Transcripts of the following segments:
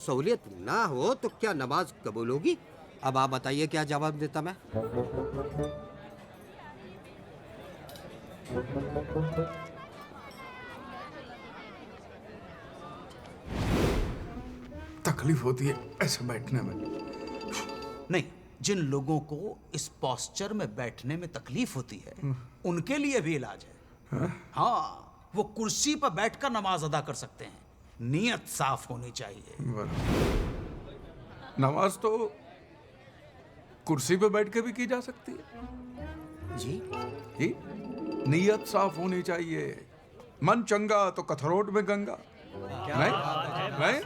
सहूलियत ना हो तो क्या नमाज कबूल होगी? अब आप बताइए क्या जवाब देता मैं। तकलीफ होती है ऐसे बैठने में। नहीं, जिन लोगों को इस पोस्चर में बैठने में तकलीफ होती है उनके लिए भी इलाज है। हाँ, वो कुर्सी पर बैठकर नमाज अदा कर सकते हैं। नीयत साफ होनी चाहिए। नमाज तो कुर्सी पे बैठ के भी की जा सकती है जी जी। नीयत साफ होनी चाहिए। मन चंगा तो कथरोट में गंगा। नहीं नहीं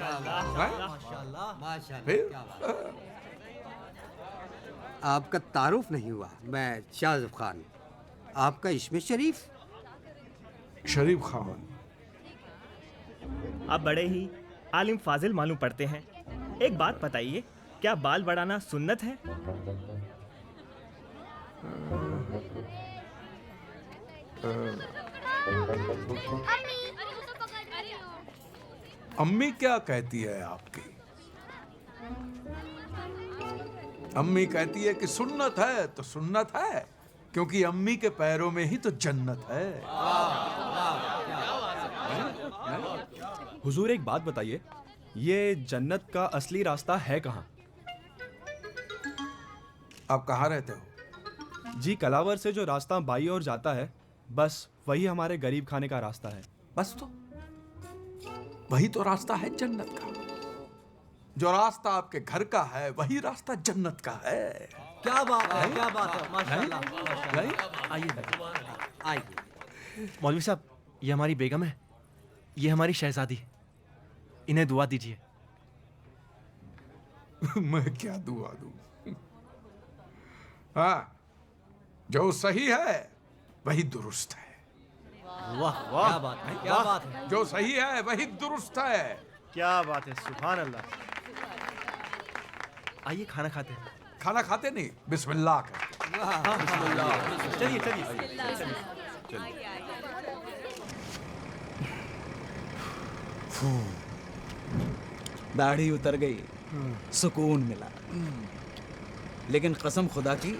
नहीं फिर आपका तारुफ नहीं हुआ। मैं शाहज़ब खान। आपका इस्म शरीफ? शरीफ खान। आप बड़े ही आलिम फाजिल मालूम पड़ते हैं। एक बात बताइए, क्या बाल बढ़ाना सुन्नत है? अम्मी क्या कहती है आपकी? अम्मी कहती है कि सुन्नत है तो सुन्नत है, क्योंकि अम्मी के पैरों में ही तो जन्नत है। हुजूर एक बात बताइए, ये जन्नत का असली रास्ता है कहाँ? आप कहाँ रहते हो? जी, कलावर से जो रास्ता बाई ओर जाता है, बस वही हमारे गरीब खाने का रास्ता है। बस तो वही तो रास्ता है जन्नत का। जो रास्ता आपके घर का है वही रास्ता जन्नत का है। क्या बात है, क्या बात है, माशाल्लाह। आइए। मौलवी साहब, ये हमारी बेगम है, ये हमारी शहजादी। इन्हें दुआ दीजिए। मैं क्या दुआ दूं? हाँ, जो सही है वही दुरुस्त है। वाह वाह, क्या बात है, क्या बात है, जो सही है वही दुरुस्त है। क्या बात है, सुभान अल्लाह। आइए खाना खाते हैं। खाना खाते नहीं, बिस्मिल्लाह करते। चलिए चलिए। दाढ़ी उतर गई, सुकून मिला। लेकिन कसम खुदा की,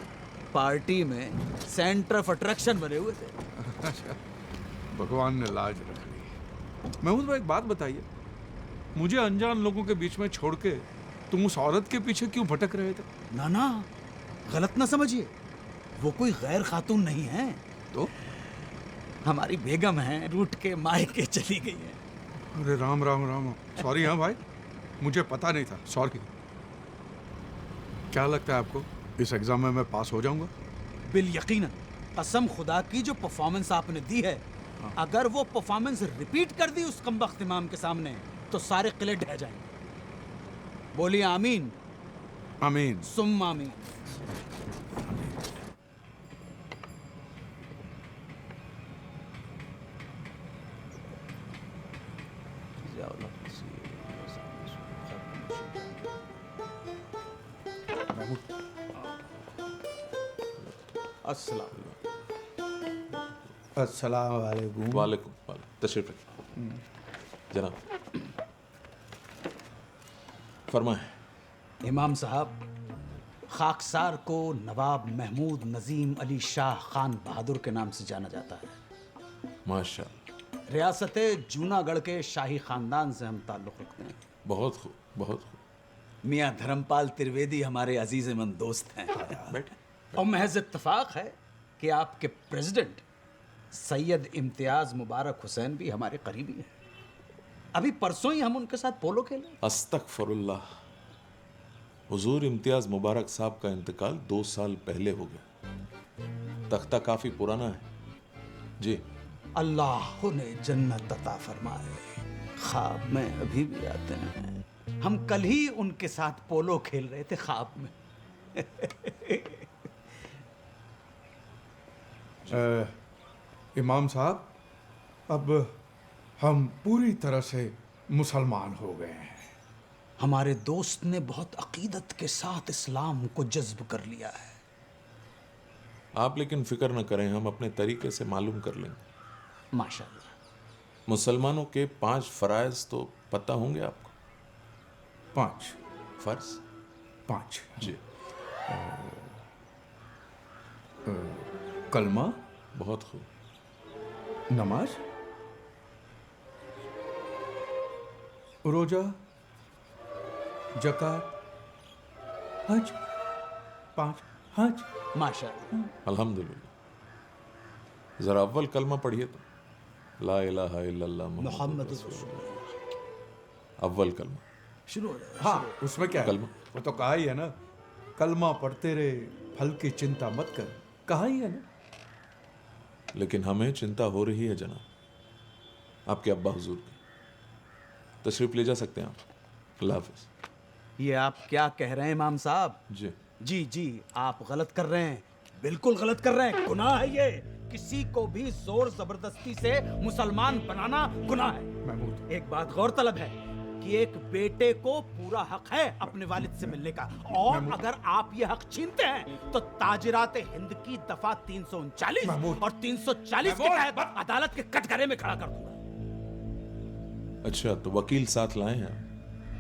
पार्टी में सेंटर ऑफ अट्रैक्शन बने हुए थे। भगवान ने लाज रख ली। महमूद भाई, एक बात बताइए, मुझे अनजान लोगों के बीच में छोड़ के तुम उस औरत के पीछे क्यों भटक रहे थे? ना ना, गलत ना समझिए, वो कोई गैर खातून नहीं है। तो हमारी बेगम है, रूठ के मायके चली गई है। अरे राम राम राम। सॉरी। हाँ भाई, मुझे पता नहीं था, सॉरी। क्या लगता है आपको, इस एग्जाम में मैं पास हो जाऊंगा? बिल यकीनन। कसम खुदा की, जो परफॉर्मेंस आपने दी है, अगर वो परफॉर्मेंस रिपीट कर दी उस कमबख्त इमाम के सामने तो सारे किले ढह जाएंगे। बोलिए आमीन। आमीन। सुम आमीन। अस्सलाम वालेकुम। वालेकुम। तशरीफ रखिए जनाब, फरमाएं। इमाम साहब, खाकसार को नवाब महमूद नजीम अली शाह खान बहादुर के नाम से जाना जाता है। माशाअल्लाह, रियासत जूनागढ़ के शाही खानदान से हम ताल्लुक़ रखते हैं। बहुत खूब, बहुत खूब। मियाँ धर्मपाल त्रिवेदी हमारे अजीज़-ए-मंद दोस्त हैं। बैठे। और महज इत्तफाक है कि आपके प्रेसिडेंट सैयद इम्तियाज़ मुबारक हुसैन भी हमारे करीबी हैं। अभी परसों ही हम उनके साथ पोलो खेले। अस्तगफिरुल्लाह। हुजूर इम्तियाज मुबारक साहब का इंतकाल 2 साल पहले हो गया। तख्ता काफी पुराना है जी। अल्लाह ने जन्नत अता फरमाए। ख्वाब में अभी भी आते हैं। हम कल ही उनके साथ पोलो खेल रहे थे ख्वाब में। इमाम साहब, अब हम पूरी तरह से मुसलमान हो गए हैं। हमारे दोस्त ने बहुत अकीदत के साथ इस्लाम को जज्ब कर लिया है। आप लेकिन फिक्र न करें, हम अपने तरीके से मालूम कर लेंगे। माशाअल्लाह। मुसलमानों के 5 फराइज तो पता होंगे आपको? 5 फर्ज 5 जी। कलमा, बहुत खूब। नमाज, रोजा, जक़ात, हज। 5 हज। माशाअल्लाह। अल्हम्दुलिल्लाह। जरा अव्वल कलमा पढ़िए तो। ला इलाहा इल्लल्लाह मोहम्मद मुहम्मद रसूलुल्लाह। अव्वल कलमा। शुरू हो जाए। हाँ, उसमें क्या है? कलमा। वो तो कहा ही है ना, कलमा पढ़ते रहे, फल की चिंता मत कर। कहा ही है ना। लेकिन हमें चिंता हो रही है जनाब, आपके अब्बा हुजूर की। तशरीफ ले जा सकते हैं आप। अल्लाह हाफिज। ये आप क्या कह रहे हैं इमाम साहब? जी। जी जी, आप गलत कर रहे हैं, बिल्कुल गलत कर रहे हैं। गुनाह है ये। किसी को भी जोर जबरदस्ती से मुसलमान बनाना गुनाह है। महमूद, एक बात गौरतलब है कि एक बेटे को पूरा हक है अपने वालिद से मिलने का, और अगर आप ये हक छीनते हैं तो ताजिरात हिंद की दफा 339 महमूद। और 340 के तहत अदालत के कटघरे में खड़ा कर दूंगा। अच्छा, तो वकील साथ लाए हैं आप?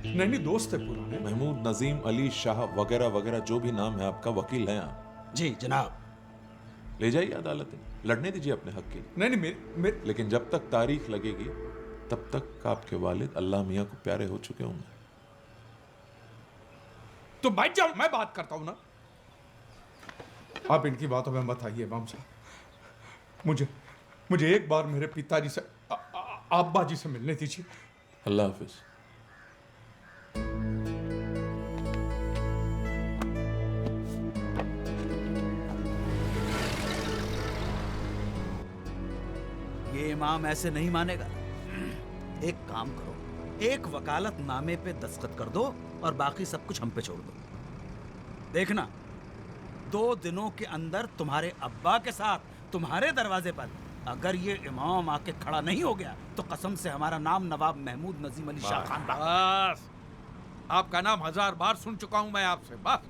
नहीं, दोस्त है पुराने। महमूद, नजीम, अली शाह वगैरह वगैरह जो भी नाम है आपका, वकील हैं आप। जी जनाब। ले जाइए अदालत में, लड़ने दीजिए अपने हक के लिए। नहीं, मेरे लेकिन जब तक तारीख लगेगी तब तक आपके वालिद अल्लाह मियाँ को प्यारे हो चुके होंगे। तो बैठ जाओ, मैं बात करता हूं ना। आप इनकी बातों में मत आइए इमाम साहब। मुझे एक बार मेरे पिताजी से, अब्बा जी से मिलने दीजिए। अल्लाह हाफिज। ये इमाम ऐसे नहीं मानेगा। एक काम करो, एक वकालत नामे पे दस्तखत कर दो और बाकी सब कुछ हम पे छोड़ दो। देखना, 2 दिनों के अंदर तुम्हारे अब्बा के साथ तुम्हारे दरवाजे पर अगर ये इमाम आके खड़ा नहीं हो गया तो कसम से हमारा नाम नवाब महमूद नजीम अली शाह खान रखा। बस, आपका नाम 1000 बार सुन चुका हूं मैं आपसे। बस,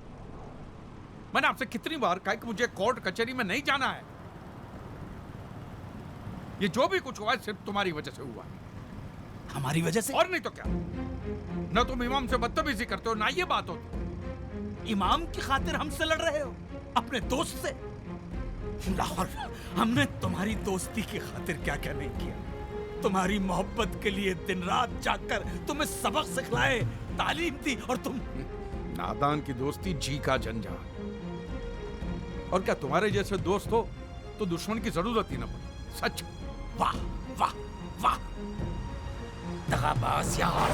मैंने आपसे कितनी बार कहा कि मुझे कोर्ट कचहरी में नहीं जाना है। ये जो भी कुछ हुआ है सिर्फ तुम्हारी वजह से हुआ है। हमारी वजह से? और नहीं तो क्या। न तुम इमाम से बदतमीजी करते हो, ना ये बात होती। इमाम की खातिर हमसे लड़ रहे हो, अपने दोस्त से? लाहौर, हमने तुम्हारी दोस्ती की खातिर क्या क्या नहीं किया। तुम्हारी मोहब्बत के लिए दिन रात जागकर तुम्हें सबक सिखलाए, तालीम दी, और तुम नादान की दोस्ती जी का झंझा। और क्या तुम्हारे जैसे दोस्त हो तो दुश्मन की जरूरत ही ना पड़े। सच। वाह वाह वाह, दगाबाज यार।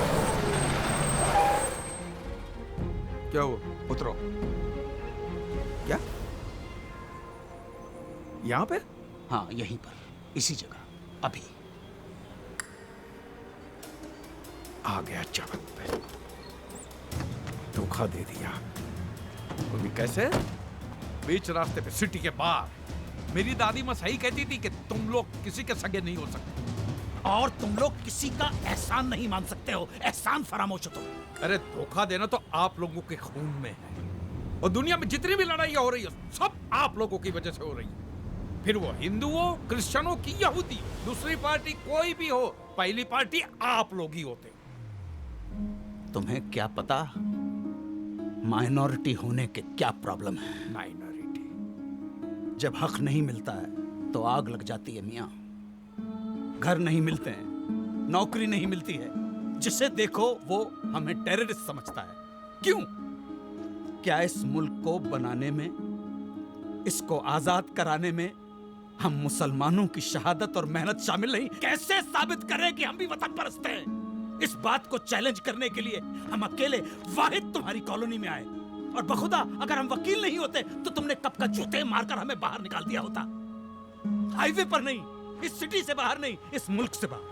क्या हुआ? उतरो। क्या? यहां पे? हाँ, यहीं पर, इसी जगह, अभी। आ गया चमक पे। धोखा दे दिया। वो भी कैसे? बीच रास्ते पे, सिटी के बाहर। मेरी दादी माँ सही कहती थी कि तुम लोग किसी के सगे नहीं हो सकते, और तुम लोग किसी का एहसान नहीं मान सकते हो। एहसान फरामोश हो तुम। अरे धोखा देना तो आप लोगों के खून में है, और दुनिया में जितनी भी लड़ाइयाँ हो रही है सब आप लोगों की वजह से हो रही है। फिर वो हिंदू हो, क्रिश्चियनों की, यहूदी, दूसरी पार्टी कोई भी हो, पहली पार्टी आप लोग ही होते। तुम्हें क्या पता माइनॉरिटी होने के क्या प्रॉब्लम है। माइनॉरिटी। जब हक नहीं मिलता है तो आग लग जाती है मियाँ। घर नहीं मिलते हैं, नौकरी नहीं मिलती है, जिसे देखो वो हमें टेररिस्ट समझता है। क्यों? क्या इस मुल्क को बनाने में, इसको आजाद कराने में हम मुसलमानों की शहादत और मेहनत शामिल नहीं? कैसे साबित करें कि हम भी वतन परस्त हैं? इस बात को चैलेंज करने के लिए हम अकेले वाहिद तुम्हारी कॉलोनी में आए, और बखुदा अगर हम वकील नहीं होते तो तुमने कब का जूते मारकर हमें बाहर निकाल दिया होता। हाईवे पर नहीं, इस सिटी से बाहर नहीं, इस मुल्क से बाहर।